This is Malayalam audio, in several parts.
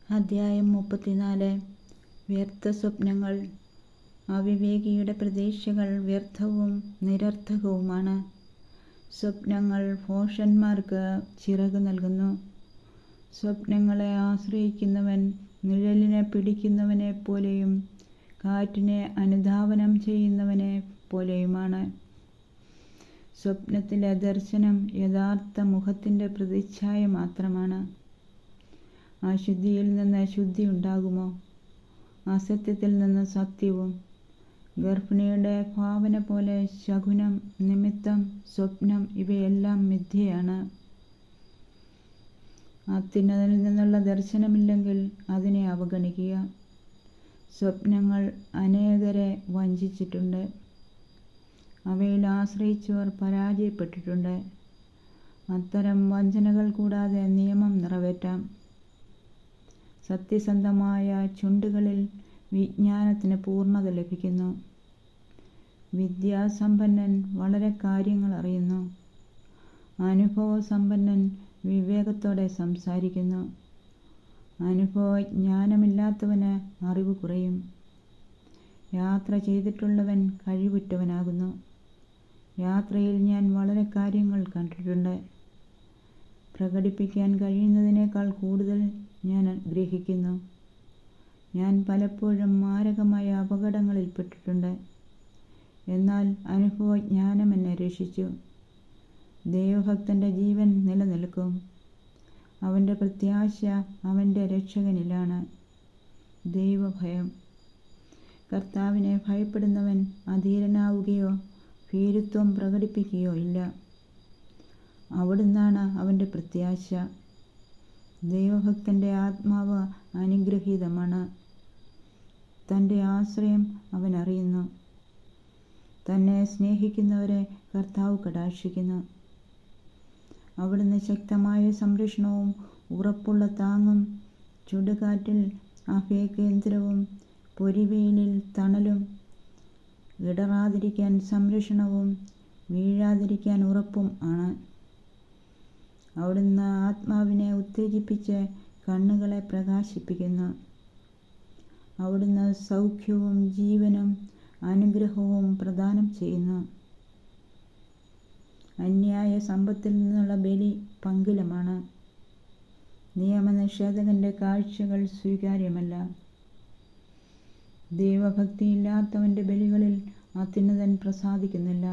അധ്യായം 34. വ്യർത്ഥ സ്വപ്നങ്ങൾ. അവിവേകിയുടെ പ്രതീക്ഷകൾ വ്യർത്ഥവും നിരർത്ഥകവുമാണ്. സ്വപ്നങ്ങൾ ഭോഷന്മാർക്ക് ചിറക് നൽകുന്നു. സ്വപ്നങ്ങളെ ആശ്രയിക്കുന്നവൻ നിഴലിനെ പിടിക്കുന്നവനെ പോലെയും കാറ്റിനെ അനുധാവനം ചെയ്യുന്നവനെ പോലെയുമാണ്. സ്വപ്നത്തിലെ ദർശനം യഥാർത്ഥ മുഖത്തിൻ്റെ പ്രതിച്ഛായ മാത്രമാണ്. അശുദ്ധിയിൽ നിന്ന് ശുദ്ധി ഉണ്ടാകുമോ? അസത്യത്തിൽ നിന്ന് സത്യവും. ഗർഭിണിയുടെ ഭാവന പോലെ ശകുനം, നിമിത്തം, സ്വപ്നം ഇവയെല്ലാം മിഥ്യയാണ്. അത്യുന്നതനിൽ നിന്നുള്ള ദർശനമില്ലെങ്കിൽ അതിനെ അവഗണിക്കുക. സ്വപ്നങ്ങൾ അനേകരെ വഞ്ചിച്ചിട്ടുണ്ട്. അവയിൽ ആശ്രയിച്ചവർ പരാജയപ്പെട്ടിട്ടുണ്ട്. അത്തരം വഞ്ചനകൾ കൂടാതെ നിയമം നിറവേറ്റാം. സത്യസന്ധമായ ചുണ്ടുകളിൽ വിജ്ഞാനത്തിന് പൂർണ്ണത ലഭിക്കുന്നു. വിദ്യാസമ്പന്നൻ വളരെ കാര്യങ്ങൾ അറിയുന്നു. അനുഭവസമ്പന്നൻ വിവേകത്തോടെ സംസാരിക്കുന്നു. അനുഭവജ്ഞാനമില്ലാത്തവന് അറിവ് കുറയും. യാത്ര ചെയ്തിട്ടുള്ളവൻ കഴിവുറ്റവനാകുന്നു. യാത്രയിൽ ഞാൻ വളരെ കാര്യങ്ങൾ കണ്ടിട്ടുണ്ട്. പ്രകടിപ്പിക്കാൻ കഴിയുന്നതിനേക്കാൾ കൂടുതൽ ഞാൻ ഗ്രഹിക്കുന്നു. ഞാൻ പലപ്പോഴും മാരകമായ അപകടങ്ങളിൽപ്പെട്ടിട്ടുണ്ട്. എന്നാൽ അനുഭവജ്ഞാനം എന്നെ രക്ഷിച്ചു. ദൈവഭക്തൻ്റെ ജീവൻ നിലനിൽക്കും. അവൻ്റെ പ്രത്യാശ അവൻ്റെ രക്ഷകനിലാണ്. ദൈവഭയം. കർത്താവിനെ ഭയപ്പെടുന്നവൻ അധീരനാവുകയോ ഭീരുത്വം പ്രകടിപ്പിക്കുകയോ ഇല്ല. അവിടുന്നാണ് അവൻ്റെ പ്രത്യാശ. ദൈവഭക്തൻ്റെ ആത്മാവ് അനുഗ്രഹീതമാണ്. തൻ്റെ ആശ്രയം അവൻ അറിയുന്നു. തന്നെ സ്നേഹിക്കുന്നവരെ കർത്താവ് കടാക്ഷിക്കുന്നു. അവിടുന്ന് ശക്തമായ സംരക്ഷണവും ഉറപ്പുള്ള താങ്ങും, ചുടുകാറ്റിൽ അഭയകേന്ദ്രവും, പൊരിവെയിലിൽ തണലും, ഇടറാതിരിക്കാൻ സംരക്ഷണവും, വീഴാതിരിക്കാൻ ഉറപ്പും ആണ്. അവിടുന്ന് ആത്മാവിനെ ഉത്തേജിപ്പിച്ച് കണ്ണുകളെ പ്രകാശിപ്പിക്കുന്നു. അവിടുന്ന് സൗഖ്യവും ജീവനും അനുഗ്രഹവും പ്രദാനം ചെയ്യുന്നു. അന്യായ സമ്പത്തിൽ നിന്നുള്ള ബലി പങ്കിലമാണ്. നിയമനിഷേധകൻ്റെ കാഴ്ചകൾ സ്വീകാര്യമല്ല. ദൈവഭക്തിയില്ലാത്തവൻ്റെ ബലികളിൽ അത്യുന്നതൻ പ്രസാദിക്കുന്നില്ല.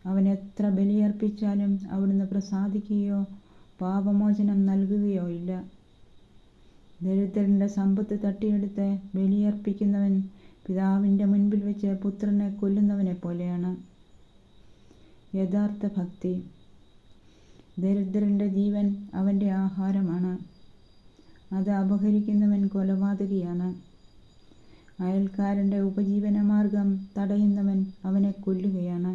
അവൻ എത്ര ബലിയർപ്പിച്ചാലും അവിടുന്ന് പ്രസാദിക്കുകയോ പാപമോചനം നൽകുകയോ ഇല്ല. ദരിദ്രൻ്റെ സമ്പത്ത് തട്ടിയെടുത്ത് ബലിയർപ്പിക്കുന്നവൻ പിതാവിൻ്റെ മുൻപിൽ വെച്ച് പുത്രനെ കൊല്ലുന്നവനെ പോലെയാണ്. യഥാർത്ഥ ഭക്തി. ദരിദ്രൻ്റെ ജീവൻ അവൻ്റെ ആഹാരമാണ്. അത് അപഹരിക്കുന്നവൻ കൊലപാതകിയാണ്. അയൽക്കാരൻ്റെ ഉപജീവനമാർഗം തടയുന്നവൻ അവനെ കൊല്ലുകയാണ്.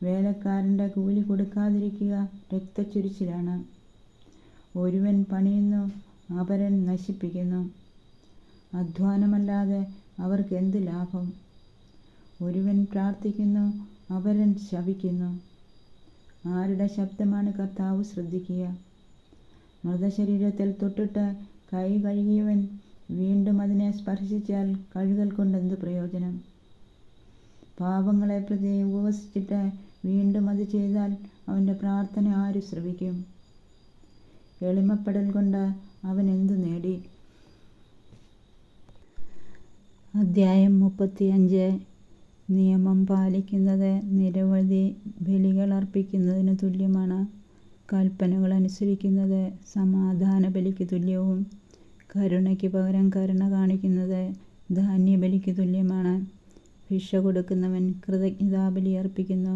വേലക്കാരൻ്റെ കൂലി കൊടുക്കാതിരിക്കുക രക്തച്ചൊരിച്ചിലാണ്. ഒരുവൻ പണിയുന്നു, അപരൻ നശിപ്പിക്കുന്നു. അധ്വാനമല്ലാതെ അവർക്ക് എന്ത് ലാഭം? ഒരുവൻ പ്രാർത്ഥിക്കുന്നു, അപരൻ ശപിക്കുന്നു. ആരുടെ ശബ്ദമാണ് കർത്താവ് ശ്രദ്ധിക്കുക? മൃതശരീരത്തിൽ തൊട്ടിട്ട് കൈ കഴുകിയവൻ വീണ്ടും അതിനെ സ്പർശിച്ചാൽ കഴുകൽ കൊണ്ടെന്ത് പ്രയോജനം? പാപങ്ങളെ പ്രതി ഉപവസിച്ചിട്ട് വീണ്ടും അത് ചെയ്താൽ അവൻ്റെ പ്രാർത്ഥന ആര് ശ്രവിക്കും? എളിമപ്പെടൽ കൊണ്ട് അവൻ എന്തു നേടി? അധ്യായം 35. നിയമം പാലിക്കുന്നത് നിരവധി ബലികൾ അർപ്പിക്കുന്നതിന് തുല്യമാണ്. കൽപ്പനകൾ അനുസരിക്കുന്നത് സമാധാന ബലിക്ക് തുല്യവും കരുണയ്ക്ക് പകരം കരുണ കാണിക്കുന്നത് ധാന്യബലിക്ക് തുല്യമാണ്. ഭിക്ഷ കൊടുക്കുന്നവൻ കൃതജ്ഞതാബലി അർപ്പിക്കുന്നു.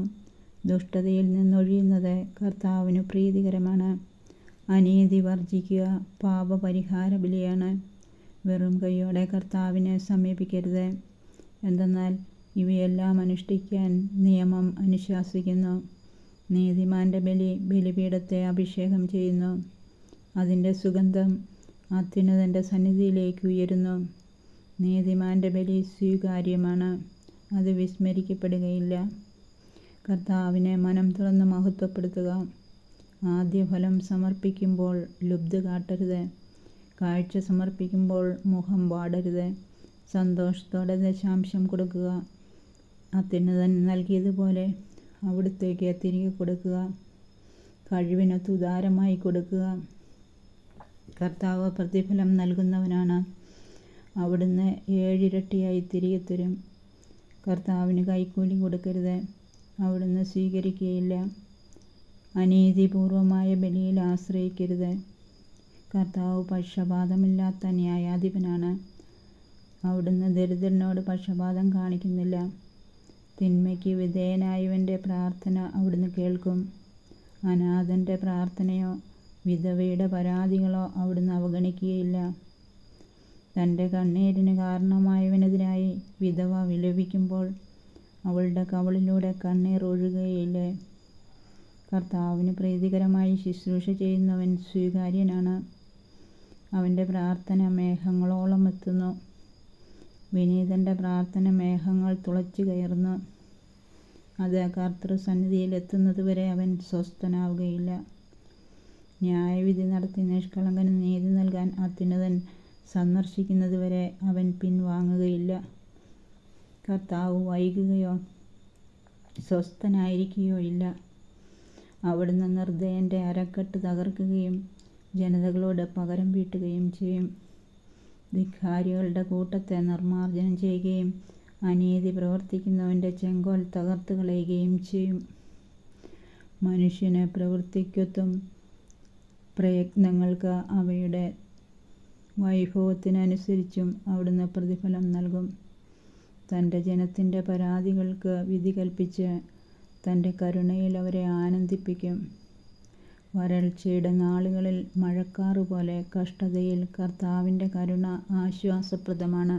ദുഷ്ടതയിൽ നിന്നൊഴിയുന്നത് കർത്താവിന് പ്രീതികരമാണ്. അനീതി വർജിക്കുക പാപപരിഹാര ബലിയാണ്. വെറും കൈയോടെ കർത്താവിനെ സമീപിക്കരുത്. എന്തെന്നാൽ ഇവയെല്ലാം അനുഷ്ഠിക്കാൻ നിയമം അനുശാസിക്കുന്നു. നീതിമാൻ്റെ ബലി ബലിപീഠത്തെ അഭിഷേകം ചെയ്യുന്നു. അതിൻ്റെ സുഗന്ധം അത്യുന്നതൻ്റെ സന്നിധിയിലേക്ക് ഉയരുന്നു. നീതിമാൻ്റെ ബലി സ്വീകാര്യമാണ്. അത് വിസ്മരിക്കപ്പെടുകയില്ല. കർത്താവിനെ മനം തുറന്ന് മഹത്വപ്പെടുത്തുക. ആദ്യഫലം സമർപ്പിക്കുമ്പോൾ ലുബ്ധ കാട്ടരുത്. കാഴ്ച സമർപ്പിക്കുമ്പോൾ മുഖം വാടരുത്. സന്തോഷത്തോടെ ദശാംശം കൊടുക്കുക. അത്യുന്നതൻ നൽകിയതുപോലെ അവിടുത്തേക്ക് തിരികെ കൊടുക്കുക. കഴിവിനൊത്ത് ഉദാരമായി കൊടുക്കുക. കർത്താവ് പ്രതിഫലം നൽകുന്നവനാണ്. അവിടുന്ന് 7 ഇരട്ടിയായി തിരികെ തരും. കർത്താവിന് കൈക്കൂലി കൊടുക്കരുത്, അവിടുന്ന് സ്വീകരിക്കുകയില്ല. അനീതിപൂർവമായ ബലിയിൽ ആശ്രയിക്കരുത്. കർത്താവ് പക്ഷപാതമില്ലാത്ത ന്യായാധിപനാണ്. അവിടുന്ന് ദരിദ്രനോട് പക്ഷപാതം കാണിക്കുന്നില്ല. തിന്മയ്ക്ക് വിധേയനായവൻ്റെ പ്രാർത്ഥന അവിടുന്ന് കേൾക്കും. അനാഥൻ്റെ പ്രാർത്ഥനയോ വിധവയുടെ പരാതികളോ അവിടുന്ന് അവഗണിക്കുകയില്ല. തൻ്റെ കണ്ണീരിന് കാരണമായവനെതിരായി വിധവ വിലപിക്കുമ്പോൾ അവളുടെ കവളിലൂടെ കണ്ണീർ ഒഴുകുകയില്ലേ? കർത്താവിന് പ്രീതികരമായി ശുശ്രൂഷ ചെയ്യുന്നവൻ സ്വീകാര്യനാണ്. അവൻ്റെ പ്രാർത്ഥന മേഘങ്ങളോളം എത്തുന്നു. വിനീതൻ്റെ പ്രാർത്ഥന മേഘങ്ങൾ തുളച്ചു കയറുന്നു. അത് കർത്തൃസന്നിധിയിൽ എത്തുന്നതുവരെ അവൻ സ്വസ്ഥനാവുകയില്ല. ന്യായവിധി നടത്തി നിഷ്കളങ്കന് നീതി നൽകാൻ അത്യുന്നതൻ സന്ദർശിക്കുന്നതുവരെ അവൻ പിൻവാങ്ങുകയില്ല. കർത്താവ് വൈകുകയോ സ്വസ്ഥനായിരിക്കുകയോ ഇല്ല. അവിടുന്ന് നിർദ്ദയൻ്റെ അരക്കെട്ട് തകർക്കുകയും ജനതകളോട് പകരം വീട്ടുകയും ചെയ്യും. ധിക്കാരികളുടെ കൂട്ടത്തെ നിർമ്മാർജ്ജനം ചെയ്യുകയും അനീതി പ്രവർത്തിക്കുന്നവൻ്റെ ചെങ്കോൽ തകർത്ത് കളയുകയും ചെയ്യും. മനുഷ്യന് പ്രവൃത്തിക്കൊത്തും പ്രയത്നങ്ങൾക്ക് അവയുടെ വൈഭവത്തിനനുസരിച്ചും അവിടുന്ന് പ്രതിഫലം നൽകും. തൻ്റെ ജനത്തിൻ്റെ പരാതികൾക്ക് വിധി കൽപ്പിച്ച് തൻ്റെ കരുണയിൽ അവരെ ആനന്ദിപ്പിക്കും. വരൾച്ചയുടെ നാളുകളിൽ മഴക്കാറുപോലെ കഷ്ടതയിൽ കർത്താവിൻ്റെ കരുണ ആശ്വാസപ്രദമാണ്.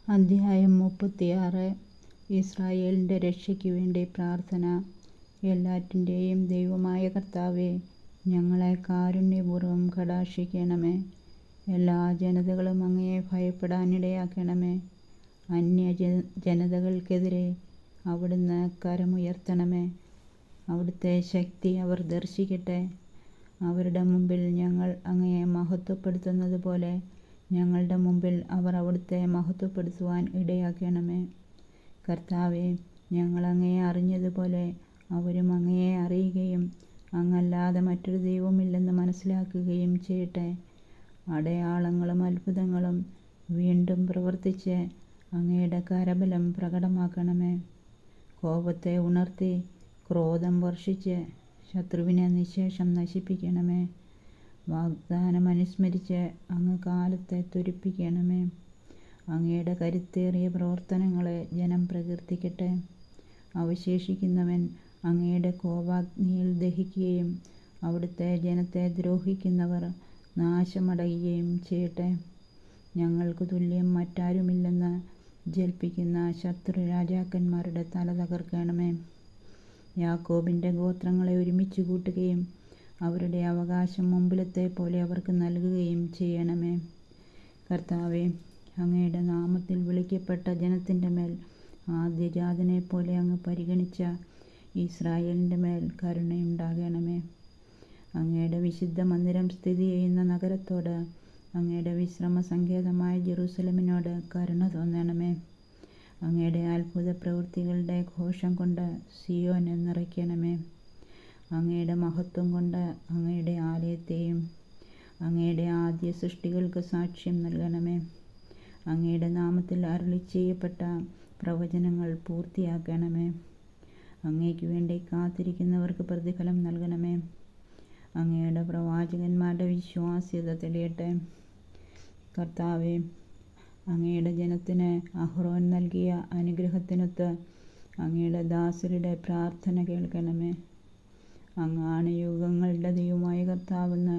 അധ്യായം 36. ഇസ്രായേലിൻ്റെ രക്ഷയ്ക്ക് വേണ്ടി പ്രാർത്ഥന. എല്ലാറ്റിൻ്റെയും ദൈവമായ കർത്താവേ, ഞങ്ങളെ കാരുണ്യപൂർവ്വം കടാക്ഷിക്കണമേ. എല്ലാ ജനതകളും അങ്ങയെ ഭയപ്പെടാനിടയാക്കണമേ. ജനതകൾക്കെതിരെ അവിടുന്ന് കരമുയർത്തണമേ. അവിടുത്തെ ശക്തി അവർ ദർശിക്കട്ടെ. അവരുടെ മുമ്പിൽ ഞങ്ങൾ അങ്ങയെ മഹത്വപ്പെടുത്തുന്നത് പോലെ ഞങ്ങളുടെ മുമ്പിൽ അവർ അവിടുത്തെ മഹത്വപ്പെടുത്തുവാൻ ഇടയാക്കണമേ. കർത്താവേ, ഞങ്ങൾ അങ്ങയെ അറിഞ്ഞതുപോലെ അവരും അങ്ങയെ അറിയുകയും അങ്ങല്ലാതെ മറ്റൊരു ദൈവമില്ലെന്ന് മനസ്സിലാക്കുകയും ചെയ്യട്ടെ. അടയാളങ്ങളും അത്ഭുതങ്ങളും വീണ്ടും പ്രവർത്തിച്ച് അങ്ങയുടെ കരബലം പ്രകടമാക്കണമേ. കോപത്തെ ഉണർത്തി ക്രോധം വർഷിച്ച് ശത്രുവിനെ നിശേഷം നശിപ്പിക്കണമേ. വാഗ്ദാനം അനുസ്മരിച്ച് അങ്ങ് കാലത്തെ ത്വരിപ്പിക്കണമേ. അങ്ങയുടെ കരുത്തേറിയ പ്രവർത്തനങ്ങളെ ജനം പ്രകീർത്തിക്കട്ടെ. അവശേഷിക്കുന്നവൻ അങ്ങയുടെ കോപാഗ്നിയിൽ ദഹിക്കുകയും അവിടുത്തെ ജനത്തെ ദ്രോഹിക്കുന്നവർ നാശമടയുകയും ചെയ്യട്ടെ. ഞങ്ങൾക്ക് തുല്യം മറ്റാരുമില്ലെന്ന് ജൽപ്പിക്കുന്ന ശത്രു രാജാക്കന്മാരുടെ തല തകർക്കണമേ. യാക്കോബിൻ്റെ ഗോത്രങ്ങളെ ഒരുമിച്ച് കൂട്ടുകയും അവരുടെ അവകാശം മുമ്പിലത്തെ പോലെ അവർക്ക് നൽകുകയും ചെയ്യണമേ. കർത്താവേ, അങ്ങയുടെ നാമത്തിൽ വിളിക്കപ്പെട്ട ജനത്തിൻ്റെ മേൽ ആദ്യജാതനെ പോലെ അങ്ങ് പരിഗണിച്ച ഇസ്രായേലിൻ്റെ മേൽ കരുണയുണ്ടാകണമേ. അങ്ങയുടെ വിശുദ്ധ മന്ദിരം സ്ഥിതി ചെയ്യുന്ന നഗരത്തോട്, അങ്ങയുടെ വിശ്രമ സങ്കേതമായ ജെറൂസലമിനോട് കരുണ തോന്നണമേ. അങ്ങയുടെ അത്ഭുത പ്രവൃത്തികളുടെ ഘോഷം കൊണ്ട് സിയോനെ നിറയ്ക്കണമേ. അങ്ങയുടെ മഹത്വം കൊണ്ട് അങ്ങയുടെ ആലയത്തെയും അങ്ങയുടെ ആദ്യ സൃഷ്ടികൾക്ക് സാക്ഷ്യം നൽകണമേ. അങ്ങയുടെ നാമത്തിൽ അരുളി ചെയ്യപ്പെട്ട പ്രവചനങ്ങൾ പൂർത്തിയാക്കണമേ. അങ്ങയ്ക്ക് വേണ്ടി കാത്തിരിക്കുന്നവർക്ക് പ്രതിഫലം നൽകണമേ. അങ്ങയുടെ പ്രവാചകന്മാരുടെ വിശ്വാസ്യത തെളിയട്ടെ. കർത്താവേ, അങ്ങയുടെ ജനത്തിന് അഹ്റോൻ നൽകിയ അനുഗ്രഹത്തിനൊത്ത് അങ്ങയുടെ ദാസരുടെ പ്രാർത്ഥന കേൾക്കണമേ. അങ്ങാണ് യുഗങ്ങളുടെ ദൈവമായ കർത്താവെന്ന്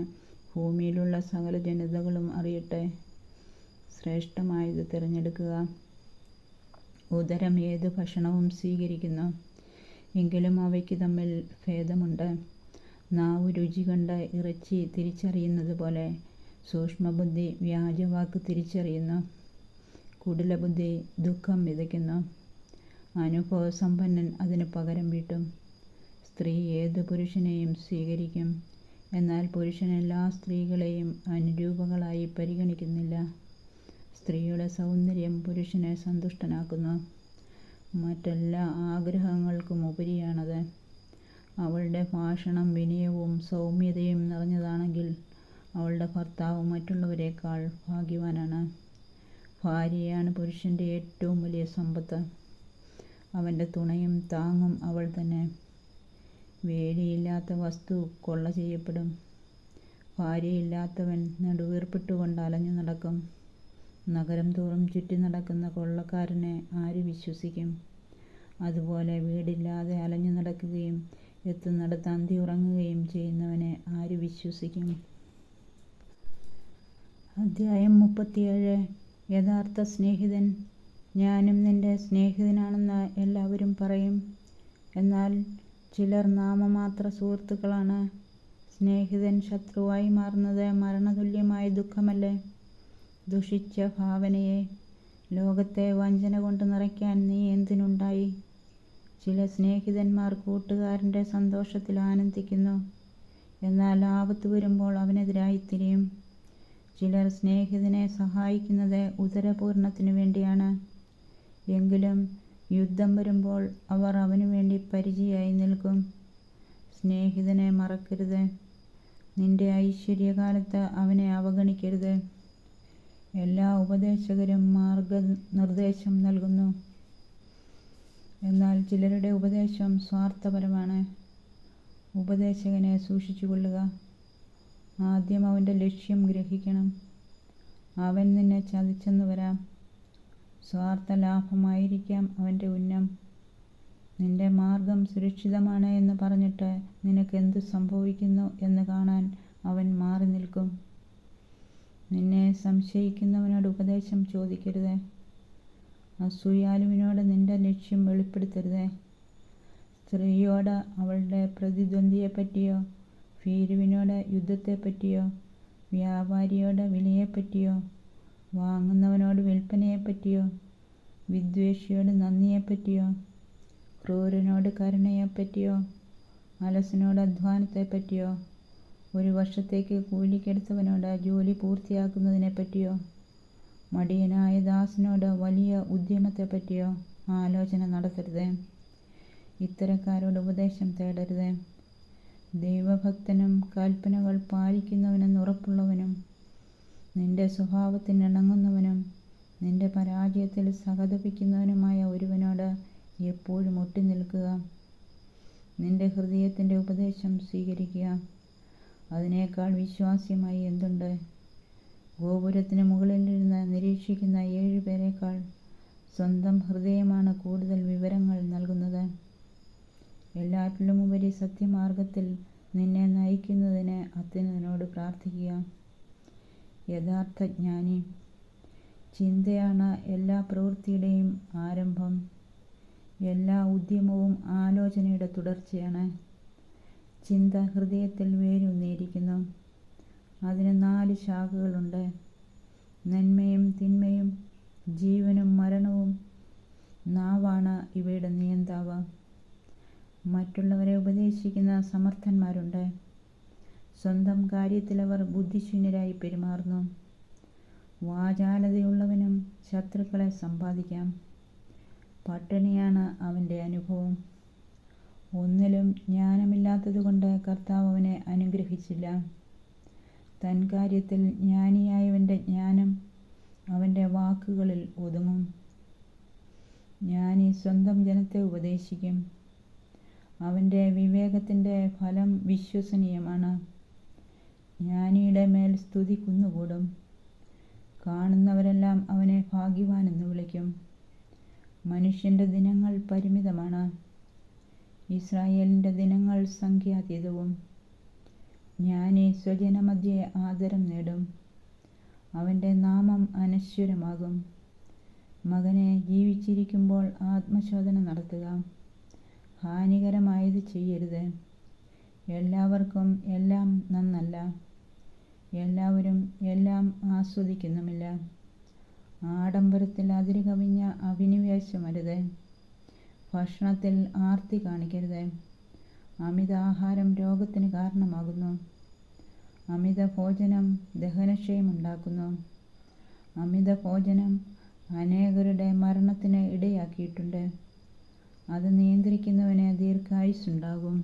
ഭൂമിയിലുള്ള സകല ജനതകളും അറിയട്ടെ. ശ്രേഷ്ഠമായത് തിരഞ്ഞെടുക്കുക. ഉദരം ഏത് ഭക്ഷണവും സ്വീകരിക്കുന്നു, എങ്കിലും അവയ്ക്ക് തമ്മിൽ ഭേദമുണ്ട്. നാവ് രുചി കണ്ട് ഇറച്ചി തിരിച്ചറിയുന്നത് പോലെ സൂക്ഷ്മബുദ്ധി വ്യാജവാക്ക് തിരിച്ചറിയുന്നു. കുടിലബുദ്ധി ദുഃഖം വിതയ്ക്കുന്നു. അനുഭവസമ്പന്നൻ അതിന് പകരം വീട്ടും. സ്ത്രീ ഏത് പുരുഷനെയും സ്വീകരിക്കും, എന്നാൽ പുരുഷൻ എല്ലാ സ്ത്രീകളെയും അനുരൂപകളായി പരിഗണിക്കുന്നില്ല. സ്ത്രീയുടെ സൗന്ദര്യം പുരുഷനെ സന്തുഷ്ടനാക്കുന്നു. മറ്റെല്ലാ ആഗ്രഹങ്ങൾക്കും ഉപരിയാണത്. അവളുടെ ഭാഷണം വിനയവും സൗമ്യതയും നിറഞ്ഞതാണെങ്കിൽ അവളുടെ ഭർത്താവ് മറ്റുള്ളവരെക്കാൾ ഭാഗ്യവാനാണ്. ഭാര്യയാണ് പുരുഷൻ്റെ ഏറ്റവും വലിയ സമ്പത്ത്. അവൻ്റെ തുണയും താങ്ങും അവൾ തന്നെ. വേലിയില്ലാത്ത വസ്തു കൊള്ള ചെയ്യപ്പെടും. ഭാര്യയില്ലാത്തവൻ നെടുവീർപ്പിട്ടുകൊണ്ട് അലഞ്ഞു നടക്കും. നഗരം തോറും ചുറ്റി നടക്കുന്ന കൊള്ളക്കാരനെ ആര് വിശ്വസിക്കും? അതുപോലെ വീടില്ലാതെ അലഞ്ഞു നടക്കുകയും എത്തുന്നിടത്ത് അന്തി ഉറങ്ങുകയും ചെയ്യുന്നവനെ ആര് വിശ്വസിക്കും? അധ്യായം 37. യഥാർത്ഥ സ്നേഹിതൻ. ഞാനും നിന്റെ സ്നേഹിതനാണെന്ന് എല്ലാവരും പറയും, എന്നാൽ ചിലർ നാമമാത്ര സുഹൃത്തുക്കളാണ്. സ്നേഹിതൻ ശത്രുവായി മാറുന്നത് മരണതുല്യമായ ദുഃഖമല്ലേ? ദുഷിച്ച ഭാവനയെ, ലോകത്തെ വഞ്ചന കൊണ്ട് നിറയ്ക്കാൻ നീ എന്തിനുണ്ടായി? ചില സ്നേഹിതന്മാർ കൂട്ടുകാരൻ്റെ സന്തോഷത്തിൽ ആനന്ദിക്കുന്നു, എന്നാൽ ആപത്ത് വരുമ്പോൾ അവനെതിരായി തിരിയും. ചിലർ സ്നേഹിതനെ സഹായിക്കുന്നത് ഉദരപൂരണത്തിനു വേണ്ടിയാണ്, എങ്കിലും യുദ്ധം വരുമ്പോൾ അവർ അവനു വേണ്ടി പരിചയായി നിൽക്കും. സ്നേഹിതനെ മറക്കരുത്. നിന്റെ ഐശ്വര്യകാലത്ത് അവനെ അവഗണിക്കരുത്. എല്ലാ ഉപദേശകരും മാർഗനിർദ്ദേശം നൽകുന്നു, എന്നാൽ ചിലരുടെ ഉപദേശം സ്വാർത്ഥപരമാണ്. ഉപദേശകനെ സൂക്ഷിച്ചുകൊള്ളുക. ആദ്യം അവൻ്റെ ലക്ഷ്യം ഗ്രഹിക്കണം. അവൻ നിന്നെ ചതിച്ചെന്ന് വരാം. സ്വാർത്ഥ ലാഭമായിരിക്കാം അവൻ്റെ ഉന്നം. നിന്റെ മാർഗം സുരക്ഷിതമാണ് എന്ന് പറഞ്ഞിട്ട് നിനക്കെന്ത് സംഭവിക്കുന്നു എന്ന് കാണാൻ അവൻ മാറി നിൽക്കും. നിന്നെ സംശയിക്കുന്നവനോട് ഉപദേശം ചോദിക്കരുത്. അസൂയാലുവിനോട് നിന്റെ ലക്ഷ്യം വെളിപ്പെടുത്തരുത്. സ്ത്രീയോട് അവളുടെ പ്രതിദ്വന്ദ്വിയെപ്പറ്റിയോ, ഭീരുവിനോട് യുദ്ധത്തെപ്പറ്റിയോ, വ്യാപാരിയോട് വിലയെപ്പറ്റിയോ, വാങ്ങുന്നവനോട് വിൽപ്പനയെപ്പറ്റിയോ, വിദ്വേഷിയോട് നന്ദിയെപ്പറ്റിയോ, ക്രൂരനോട് കരുണയെപ്പറ്റിയോ, അലസനോട് അധ്വാനത്തെപ്പറ്റിയോ, ഒരു വർഷത്തേക്ക് കൂലിക്കെടുത്തവനോട് ജോലി പൂർത്തിയാക്കുന്നതിനെപ്പറ്റിയോ, മടിയനായ ദാസനോട് വലിയ ഉദ്യമത്തെപ്പറ്റിയോ ആലോചന നടത്തരുത്. ഇത്തരക്കാരോട് ഉപദേശം തേടരുത്. ദൈവഭക്തനും കൽപ്പനകൾ പാലിക്കുന്നവനെന്ന് ഉറപ്പുള്ളവനും നിന്റെ സ്വഭാവത്തിനിണങ്ങുന്നവനും നിന്റെ പരാജയത്തിൽ സഹതപിക്കുന്നവനുമായ ഒരുവനോട് എപ്പോഴും ഒട്ടി നിൽക്കുക. നിന്റെ ഹൃദയത്തിൻ്റെ ഉപദേശം സ്വീകരിക്കുക. അതിനേക്കാൾ വിശ്വാസ്യമായി എന്തുണ്ട്? ഗോപുരത്തിന് മുകളിലിരുന്ന് നിരീക്ഷിക്കുന്ന 7 പേരെക്കാൾ സ്വന്തം ഹൃദയമാണ് കൂടുതൽ വിവരങ്ങൾ നൽകുന്നത്. എല്ലാറ്റിലുമുപരി സത്യമാർഗത്തിൽ നിന്നെ നയിക്കുന്നതിന് അത്യുന്നതനോട് പ്രാർത്ഥിക്കുക. യഥാർത്ഥ ജ്ഞാനി. ചിന്തയാണ് എല്ലാ പ്രവൃത്തിയുടെയും ആരംഭം. എല്ലാ ഉദ്യമവും ആലോചനയുടെ തുടർച്ചയാണ്. ചിന്ത ഹൃദയത്തിൽ വേരൂന്നിയിരിക്കുന്നു. അതിന് 4 ശാഖകളുണ്ട്: നന്മയും തിന്മയും, ജീവനും മരണവും. നാവാണ് ഇവയുടെ നിയന്താവ്. മറ്റുള്ളവരെ ഉപദേശിക്കുന്ന സമർത്ഥന്മാരുണ്ട്. സ്വന്തം കാര്യത്തിൽ അവർ ബുദ്ധിശൂന്യരായി പെരുമാറുന്നു. വാചാലതയുള്ളവനും ശത്രുക്കളെ സമ്പാദിക്കാം. പട്ടിണിയാണ് അവൻ്റെ അനുഭവം. ഒന്നിലും ജ്ഞാനമില്ലാത്തതുകൊണ്ട് കർത്താവ് അവനെ അനുഗ്രഹിച്ചില്ല. തൻ കാര്യത്തിൽ ജ്ഞാനിയായവൻ്റെ ജ്ഞാനം അവൻ്റെ വാക്കുകളിൽ ഒതുങ്ങും. ജ്ഞാനി സ്വന്തം ജനത്തെ ഉപദേശിക്കും. അവൻ്റെ വിവേകത്തിൻ്റെ ഫലം വിശ്വസനീയമാണ്. ജ്ഞാനിയുടെ മേൽ സ്തുതി കുന്നുകൂടും. കാണുന്നവരെല്ലാം അവനെ ഭാഗ്യവാനെന്ന് വിളിക്കും. മനുഷ്യൻ്റെ ദിനങ്ങൾ പരിമിതമാണ്. ഇസ്രായേലിൻ്റെ ദിനങ്ങൾ സംഖ്യാതീതവും. ജ്ഞാനി സ്വജനമധ്യേ ആദരം നേടും. അവൻ്റെ നാമം അനശ്വരമാകും. മകനെ, ജീവിച്ചിരിക്കുമ്പോൾ ആത്മശോധന നടത്തുക. ഹാനികരമായത് ചെയ്യരുത്. എല്ലാവർക്കും എല്ലാം നന്നല്ല. എല്ലാവരും എല്ലാം ആസ്വദിക്കുന്നുമില്ല. ആഡംബരത്തിൽ അതിരുകവിഞ്ഞ അഭിനിവേശമരുത്. ഭക്ഷണത്തിൽ ആർത്തി കാണിക്കരുത്. അമിതാഹാരം രോഗത്തിന് കാരണമാകുന്നു. അമിത ഭോജനം ദഹനക്ഷയമുണ്ടാക്കുന്നു. അമിത ഭോജനം അനേകരുടെ മരണത്തിന് ഇടയാക്കിയിട്ടുണ്ട്. അത് നിയന്ത്രിക്കുന്നവന് ദീർഘായുസ്സുണ്ടാകും.